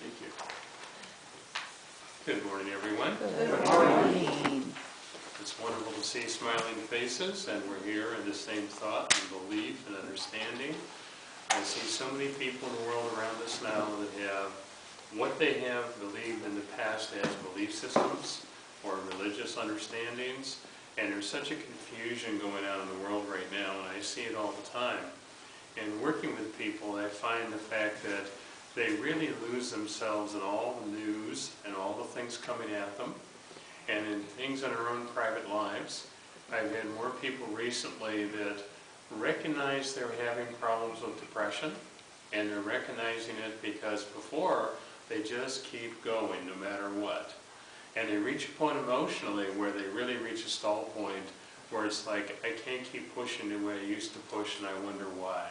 Thank you. Good morning, everyone. Good morning. It's wonderful to see smiling faces, and we're here in the same thought and belief and understanding. I see so many people in the world around us now that have what they have believed in the past as belief systems or religious understandings, and there's such a confusion going on in the world right now, and I see it all the time. And working with people, I find the fact that they really lose themselves in all the news and all the things coming at them, and in things in their own private lives. I've had more people recently that recognize they're having problems with depression, and they're recognizing it because before they just keep going no matter what. And they reach a point emotionally where they really reach a stall point where it's like, I can't keep pushing the way I used to push, and I wonder why.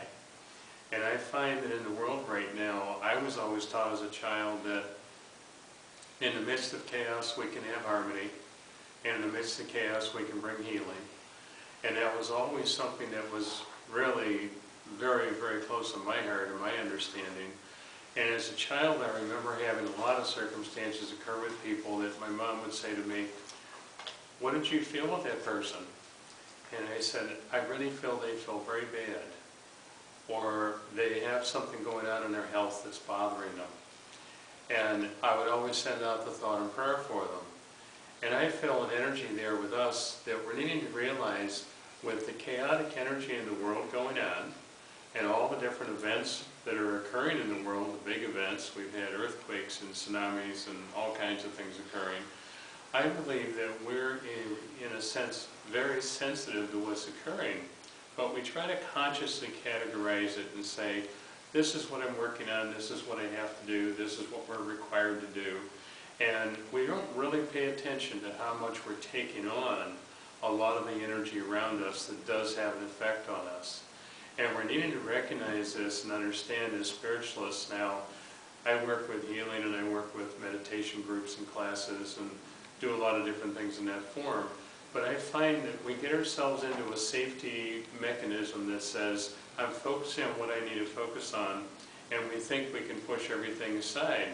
And I find that in the world right now, I was always taught as a child that in the midst of chaos we can have harmony, and in the midst of chaos we can bring healing. And that was always something that was really very, very close to my heart and my understanding. And as a child, I remember having a lot of circumstances occur with people that my mom would say to me, what did you feel with that person? And I said, I really feel they feel very bad, or they have something going on in their health that's bothering them. And I would always send out the thought and prayer for them. And I feel an energy there with us that we're needing to realize with the chaotic energy in the world going on, and all the different events that are occurring in the world, the big events, we've had earthquakes and tsunamis and all kinds of things occurring. I believe that we're, in a sense, very sensitive to what's occurring, but we try to consciously categorize it and say, this is what I'm working on, this is what I have to do, this is what we're required to do. And we don't really pay attention to how much we're taking on a lot of the energy around us that does have an effect on us. And we're needing to recognize this and understand as spiritualists now. I work with healing and I work with meditation groups and classes and do a lot of different things in that form. But I find that we get ourselves into a safety mechanism that says, I'm focusing on what I need to focus on, and we think we can push everything aside.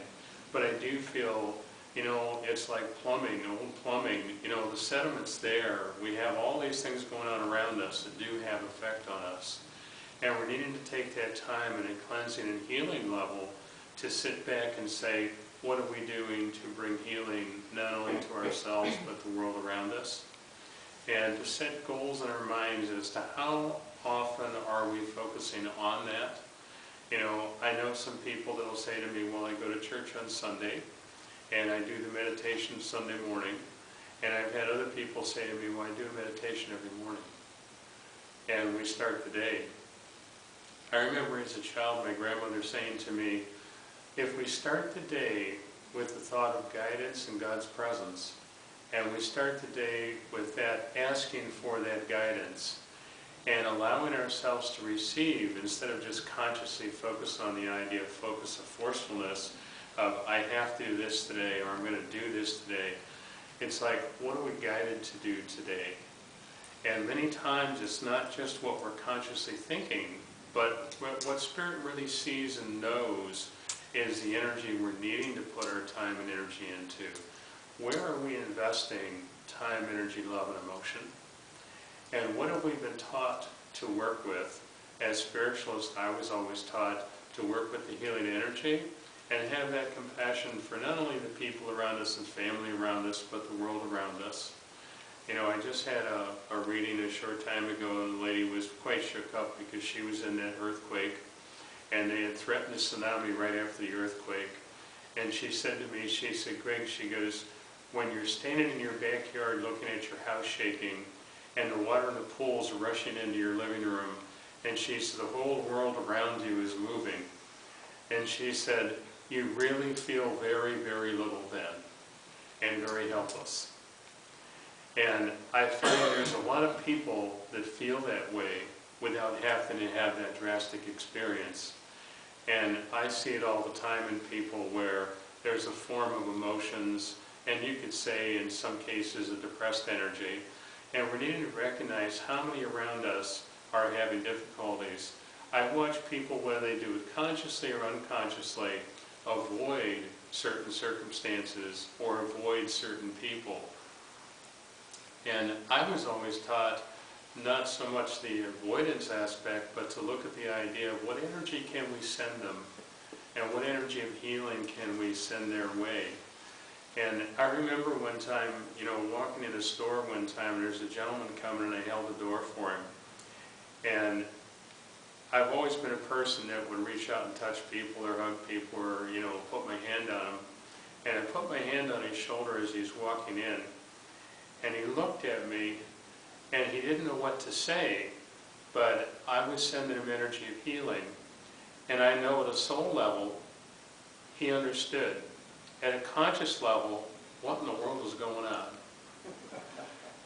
But I do feel, it's like plumbing, old plumbing, the sediment's there. We have all these things going on around us that do have effect on us. And we're needing to take that time in a cleansing and healing level to sit back and say, what are we doing to bring healing not only to ourselves but the world around us? And to set goals in our minds as to how often are we focusing on that. I know some people that will say to me, well, I go to church on Sunday, and I do the meditation Sunday morning. And I've had other people say to me, well, I do meditation every morning. And we start the day. I remember as a child my grandmother saying to me, if we start the day with the thought of guidance and God's presence, and we start the day with that, asking for that guidance, and allowing ourselves to receive, instead of just consciously focus on the idea of focus of forcefulness, of I have to do this today, or I'm going to do this today. It's like, what are we guided to do today? And many times it's not just what we're consciously thinking, but what Spirit really sees and knows is the energy we're needing to put our time and energy into. Where are we investing time, energy, love, and emotion? And what have we been taught to work with? As spiritualists, I was always taught to work with the healing energy and have that compassion for not only the people around us and family around us, but the world around us. I just had a reading a short time ago, and the lady was quite shook up because she was in that earthquake, and they had threatened a tsunami right after the earthquake. And she said to me, she said, Greg, she goes, when you're standing in your backyard looking at your house shaking, and the water in the pools are rushing into your living room, and she said, the whole world around you is moving. And she said, you really feel very, very little then, and very helpless. And I find there's a lot of people that feel that way without having to have that drastic experience. And I see it all the time in people where there's a form of emotions, and you could say in some cases a depressed energy, and we're needing to recognize how many around us are having difficulties. I watch people, whether they do it consciously or unconsciously, avoid certain circumstances or avoid certain people. And I was always taught not so much the avoidance aspect, but to look at the idea of what energy can we send them, and what energy of healing can we send their way. And I remember one time, walking in a store one time, there's a gentleman coming and I held the door for him. And I've always been a person that would reach out and touch people or hug people or, put my hand on them. And I put my hand on his shoulder as he's walking in. And he looked at me and he didn't know what to say, but I was sending him energy of healing. And I know at a soul level, he understood. At a conscious level, what in the world is going on?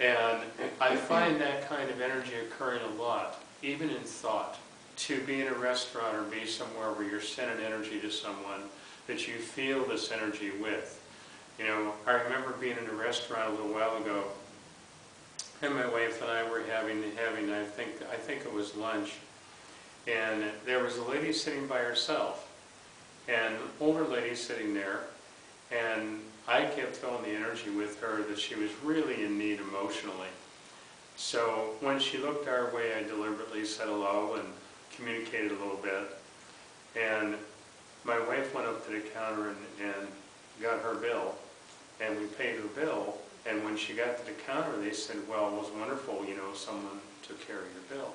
And I find that kind of energy occurring a lot, even in thought. To be in a restaurant or be somewhere where you're sending energy to someone that you feel this energy with. I remember being in a restaurant a little while ago, and my wife and I were having I think it was lunch, and there was a lady sitting by herself, and an older lady sitting there, and I kept feeling the energy with her that she was really in need emotionally. So when she looked our way, I deliberately said hello and communicated a little bit, and my wife went up to the counter and got her bill, and we paid her bill. And when she got to the counter, they said, well, it was wonderful, someone took care of your bill.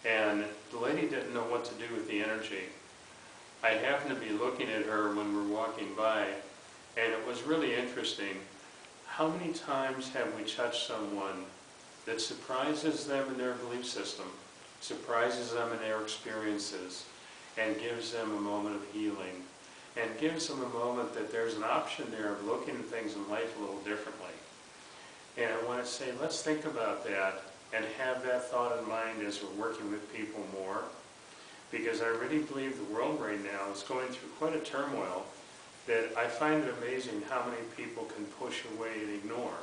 And the lady didn't know what to do with the energy. I happened to be looking at her when we're walking by, and it was really interesting. How many times have we touched someone that surprises them in their belief system, surprises them in their experiences, and gives them a moment of healing, and gives them a moment that there's an option there of looking at things in life a little differently. And I want to say, let's think about that and have that thought in mind as we're working with people more, because I really believe the world right now is going through quite a turmoil that I find it amazing how many people can push away and ignore.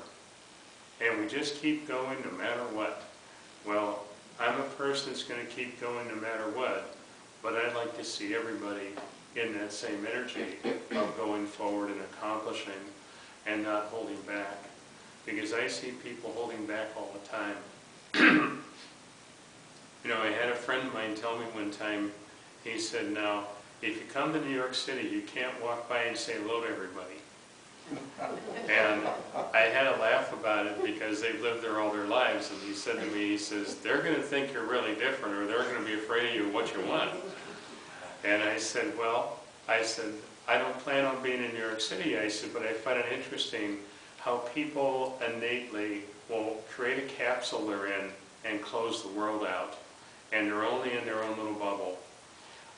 And we just keep going no matter what. Well, I'm a person that's going to keep going no matter what, but I'd like to see everybody in that same energy of going forward and accomplishing and not holding back. Because I see people holding back all the time. I had a friend of mine tell me one time, he said, now, if you come to New York City, you can't walk by and say hello to everybody. And I had to laugh about it because they've lived there all their lives. And he said to me, he says, they're going to think you're really different, or they're going to be afraid of you, what you want. And I said, I don't plan on being in New York City. I said, but I find it interesting how people innately will create a capsule they're in and close the world out. And they're only in their own little bubble.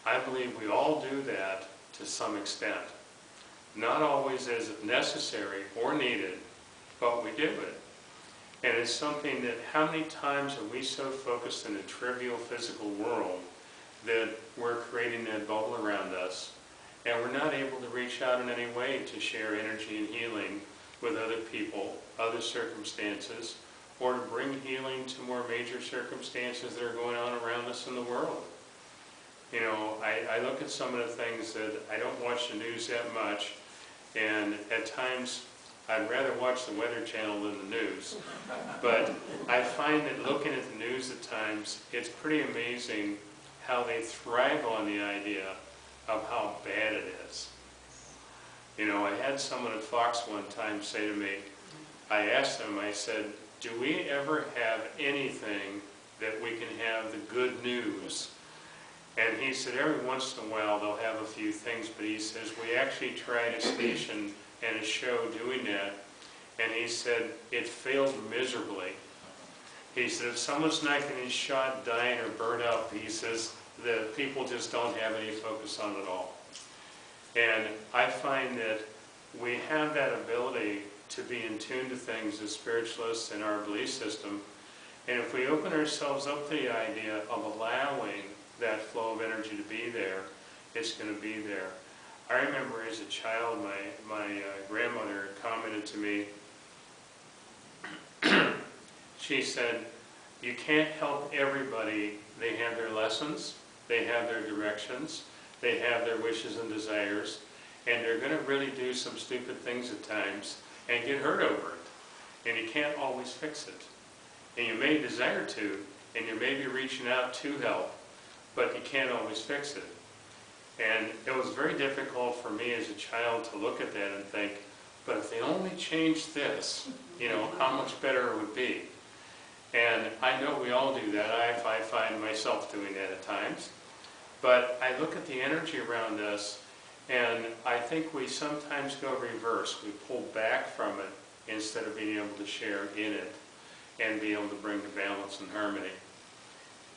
I believe we all do that to some extent. Not always as necessary or needed, but we do it. And it's something that, how many times are we so focused in a trivial physical world that we're creating that bubble around us, and we're not able to reach out in any way to share energy and healing with other people, other circumstances, or to bring healing to more major circumstances that are going on around us in the world. I look at some of the things that I don't watch the news that much, and at times I'd rather watch the Weather Channel than the news. But I find that looking at the news at times, it's pretty amazing how they thrive on the idea of how bad it is. I had someone at Fox one time say to me, I asked them, I said, do we ever have anything that we can have the good news? And he said, every once in a while they'll have a few things, but he says, we actually tried a station and a show doing that, and he said, it failed miserably. He said, if someone's not getting shot, dying, or burned up, he says, the people just don't have any focus on it at all. And I find that we have that ability to be in tune to things as spiritualists in our belief system, and if we open ourselves up to the idea of allowing that flow of energy to be there, it's going to be there. I remember as a child, my grandmother commented to me, she said, you can't help everybody. They have their lessons, they have their directions, they have their wishes and desires, and they're going to really do some stupid things at times and get hurt over it. And you can't always fix it. And you may desire to, and you may be reaching out to help, but you can't always fix it. And it was very difficult for me as a child to look at that and think, but if they only changed this, you know, how much better it would be. And I know we all do that. I find myself doing that at times. But I look at the energy around us, and I think we sometimes go reverse. We pull back from it instead of being able to share in it and be able to bring the balance and harmony.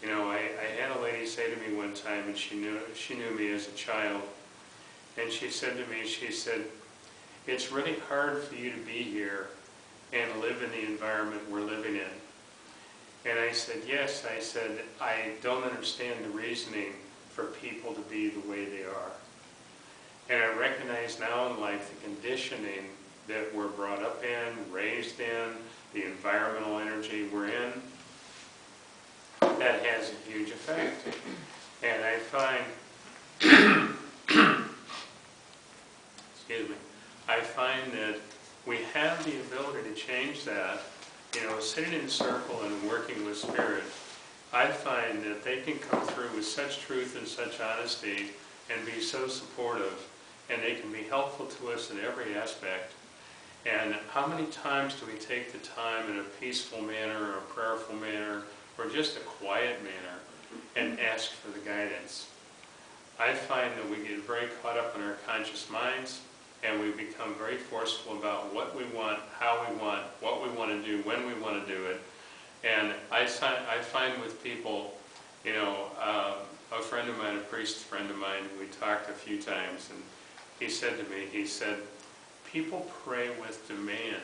You know, I had a lady say to me one time, and she knew me as a child, and she said to me, she said, it's really hard for you to be here and live in the environment we're living in. And I said, yes, I said, I don't understand the reasoning for people to be the way they are. And I recognize now in life the conditioning that we're brought up in, raised in, the environmental energy we're in, that has a huge effect. And I find, excuse me, I find that we have the ability to change that. You know, sitting in a circle and working with spirit, I find that they can come through with such truth and such honesty and be so supportive, and they can be helpful to us in every aspect. And how many times do we take the time in a peaceful manner or a prayerful manner or just a quiet manner and ask for the guidance? I find that we get very caught up in our conscious minds, and we become very forceful about what we want, how we want, what we want to do, when we want to do it. And I find with people, you know, a friend of mine, a priest friend of mine, we talked a few times, and he said to me, he said, people pray with demand.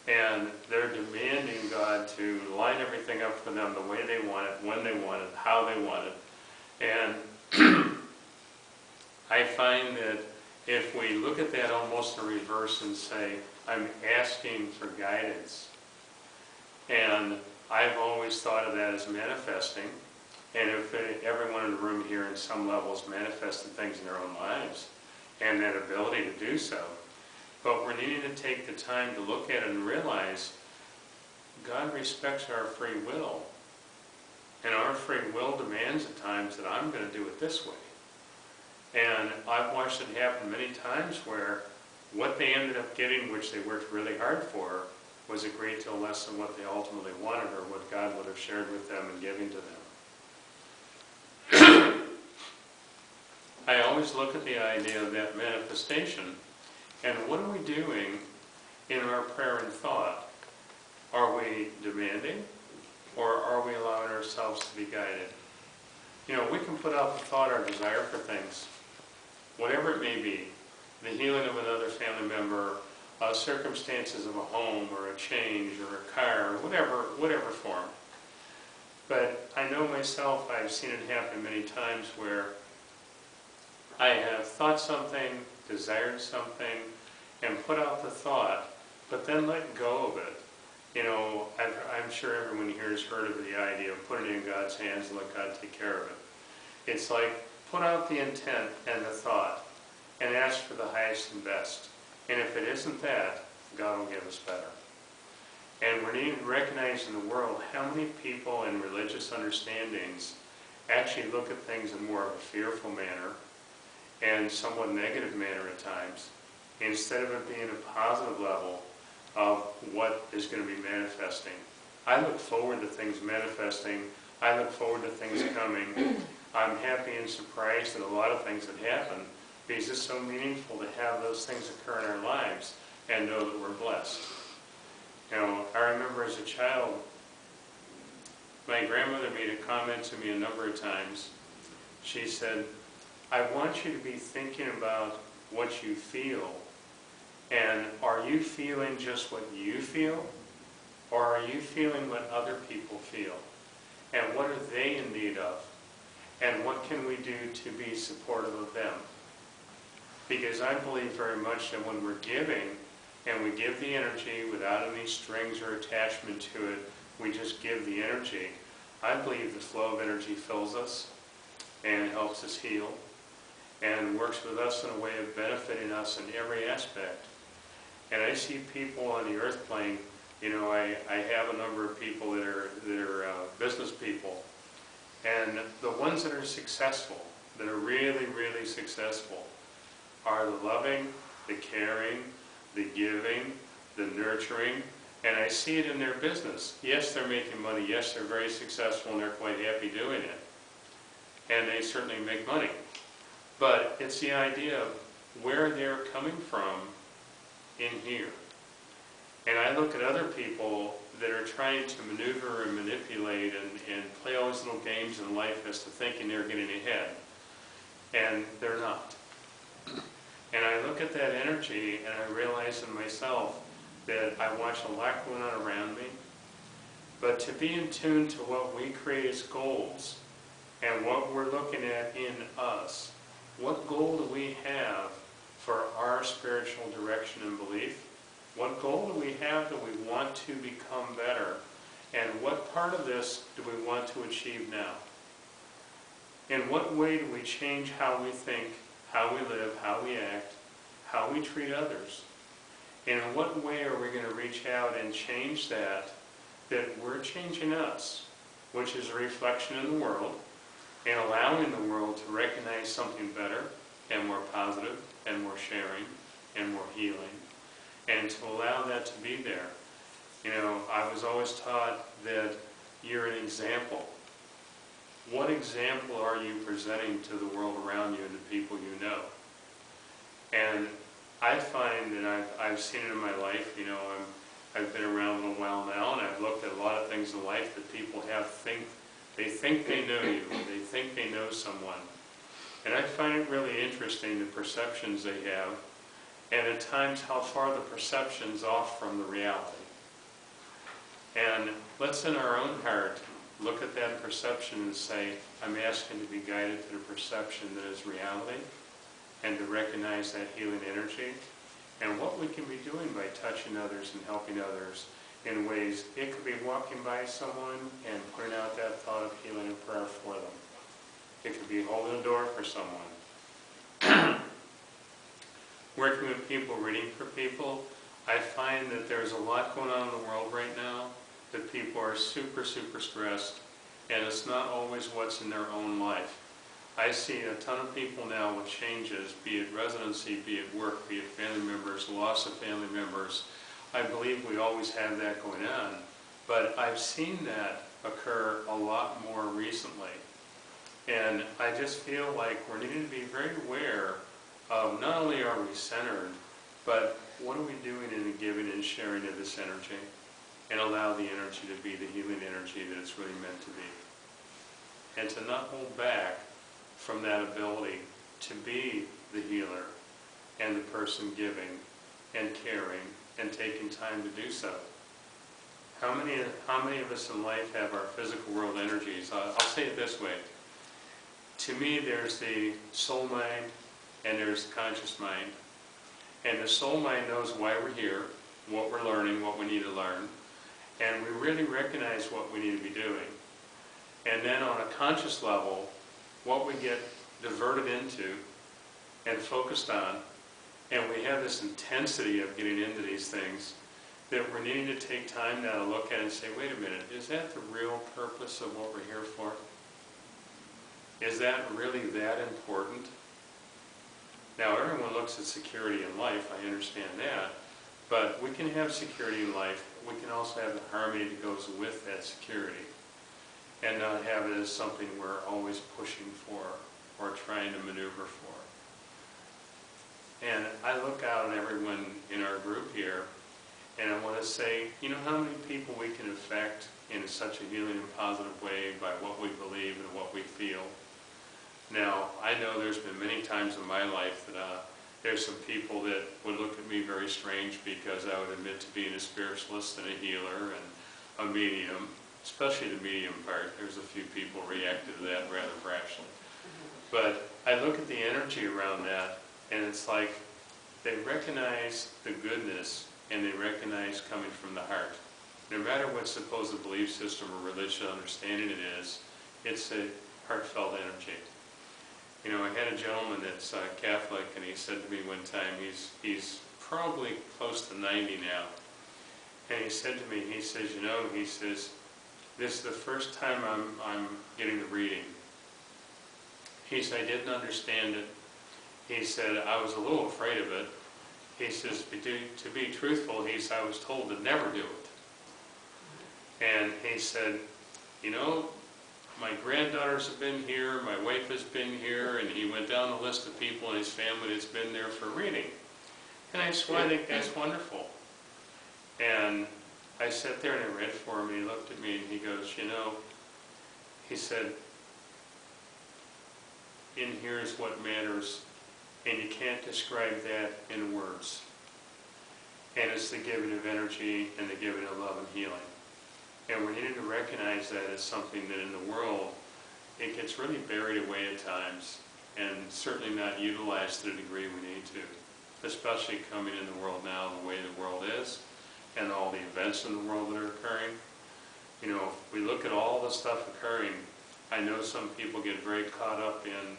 And they're demanding God to line everything up for them the way they want it, when they want it, how they want it. And I find that if we look at that almost in reverse and say, I'm asking for guidance, and I've always thought of that as manifesting, and if everyone in the room here in some levels manifested things in their own lives, and that ability to do so, but we're needing to take the time to look at it and realize God respects our free will, and our free will demands at times that I'm going to do it this way. And I've watched it happen many times where what they ended up getting, which they worked really hard for, was a great deal less than what they ultimately wanted or what God would have shared with them and given to them. I always look at the idea of that manifestation, and what are we doing in our prayer and thought? Are we demanding, or are we allowing ourselves to be guided? You know, we can put out the thought, our desire for things, whatever it may be, the healing of another family member, circumstances of a home or a change or a car, whatever form. But I know myself, I've seen it happen many times where I have thought something, desired something, and put out the thought, but then let go of it. You know, I'm sure everyone here has heard of the idea of putting it in God's hands and let God take care of it. It's like, put out the intent and the thought, and ask for the highest and best. And if it isn't that, God will give us better. And we're needing to recognize in the world how many people in religious understandings actually look at things in more of a fearful manner and somewhat negative manner at times, instead of it being a positive level of what is going to be manifesting. I look forward to things manifesting. I look forward to things coming. I'm happy and surprised at a lot of things that happen, because it's so meaningful to have those things occur in our lives and know that we're blessed. You know, I remember as a child, my grandmother made a comment to me a number of times. She said, I want you to be thinking about what you feel, and are you feeling just what you feel, or are you feeling what other people feel, and what are they in need of, and what can we do to be supportive of them? Because I believe very much that when we're giving, and we give the energy without any strings or attachment to it, we just give the energy, I believe the flow of energy fills us, and helps us heal and works with us in a way of benefiting us in every aspect. And I see people on the earth plane, you know, I have a number of people that are business people, and the ones that are successful, that are really, really successful, are the loving, the caring, the giving, the nurturing, and I see it in their business. Yes, they're making money. Yes, they're very successful and they're quite happy doing it. And they certainly make money. But it's the idea of where they're coming from in here. And I look at other people that are trying to maneuver and manipulate and play all these little games in life as to thinking they're getting ahead. And they're not. And I look at that energy and I realize in myself that I watch a lot going on around me. But to be in tune to what we create as goals and what we're looking at in us, what goal do we have for our spiritual direction and belief? What goal do we have that we want to become better? And what part of this do we want to achieve now? In what way do we change how we think, how we live, how we act, how we treat others? And in what way are we going to reach out and change that we're changing us, which is a reflection in the world, and allowing the world to recognize something better and more positive and more sharing and more healing, and to allow that to be there. You know, I was always taught that you're an example. What example are you presenting to the world around you and the people you know? And I find that I've seen it in my life. You know, I've been around a little while now, and I've looked at a lot of things in life that people they think they know you, or they think they know someone. And I find it really interesting, the perceptions they have, and at times how far the perception's off from the reality. And let's in our own heart look at that perception and say, I'm asking to be guided to the perception that is reality, and to recognize that healing energy, and what we can be doing by touching others and helping others in ways. It could be walking by someone and putting out that thought of healing and prayer for them. It could be holding a door for someone. Working with people, reading for people. I find that there's a lot going on in the world right now, that people are super, super stressed, and it's not always what's in their own life. I see a ton of people now with changes, be it residency, be it work, be it family members, loss of family members. I believe we always have that going on, but I've seen that occur a lot more recently. And I just feel like we're needing to be very aware of not only are we centered, but what are we doing in the giving and sharing of this energy, and allow the energy to be the healing energy that it's really meant to be. And to not hold back from that ability to be the healer and the person giving and caring and taking time to do so. How many of us in life have our physical world energies? I'll say it this way. To me, there's the soul mind and there's the conscious mind. And the soul mind knows why we're here, what we're learning, what we need to learn, and we really recognize what we need to be doing. And then on a conscious level, what we get diverted into and focused on, and we have this intensity of getting into these things, that we're needing to take time now to look at and say, wait a minute, is that the real purpose of what we're here for? Is that really that important? Now, everyone looks at security in life, I understand that, but we can have security in life, we can also have the harmony that goes with that security, and not have it as something we're always pushing for or trying to maneuver for. And I look out at everyone in our group here, and I want to say, you know how many people we can affect in such a healing and positive way by what we believe and what we feel. Now, I know there's been many times in my life that there's some people that would look at me very strange because I would admit to being a spiritualist and a healer and a medium, especially the medium part. There's a few people reacted to that rather brashly. But I look at the energy around that, and it's like they recognize the goodness and they recognize coming from the heart. No matter what supposed belief system or religious understanding it is, it's a heartfelt energy. You know, I had a gentleman that's Catholic, and he said to me one time, he's probably close to 90 now, and he said to me, he says, you know, he says, this is the first time I'm getting the reading. He said, I didn't understand it. He said, I was a little afraid of it. He says, to be truthful, he said, I was told to never do it. And he said, you know, my granddaughters have been here, my wife has been here, and he went down the list of people in his family that's been there for reading. And I said, well, I think that's wonderful. And I sat there and I read for him, and he looked at me and he goes, you know, he said, in here is what matters, and you can't describe that in words. And it's the giving of energy and the giving of love and healing. And we need to recognize that as something that in the world, it gets really buried away at times, and certainly not utilized to the degree we need to, especially coming in the world now the way the world is, and all the events in the world that are occurring. You know, if we look at all the stuff occurring, I know some people get very caught up in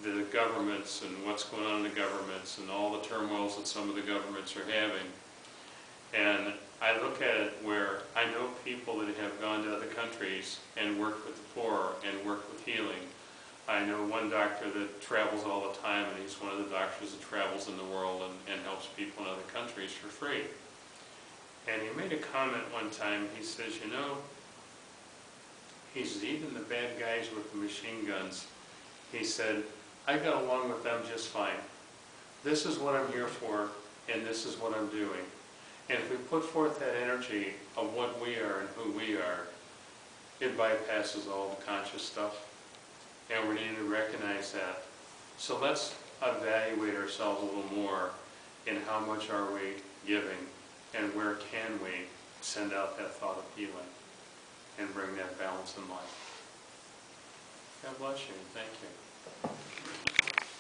the governments and what's going on in the governments and all the turmoils that some of the governments are having. And I look at it where I know people that have gone to other countries and worked with the poor and worked with healing. I know one doctor that travels all the time, and he's one of the doctors that travels in the world and helps people in other countries for free. And he made a comment one time. He says, you know, he says, even the bad guys with the machine guns, he said, I got along with them just fine. This is what I'm here for, and this is what I'm doing. And if we put forth that energy of what we are and who we are, it bypasses all the conscious stuff. And we need to recognize that. So let's evaluate ourselves a little more in how much are we giving, and where can we send out that thought of healing and bring that balance in life. God bless you, and thank you.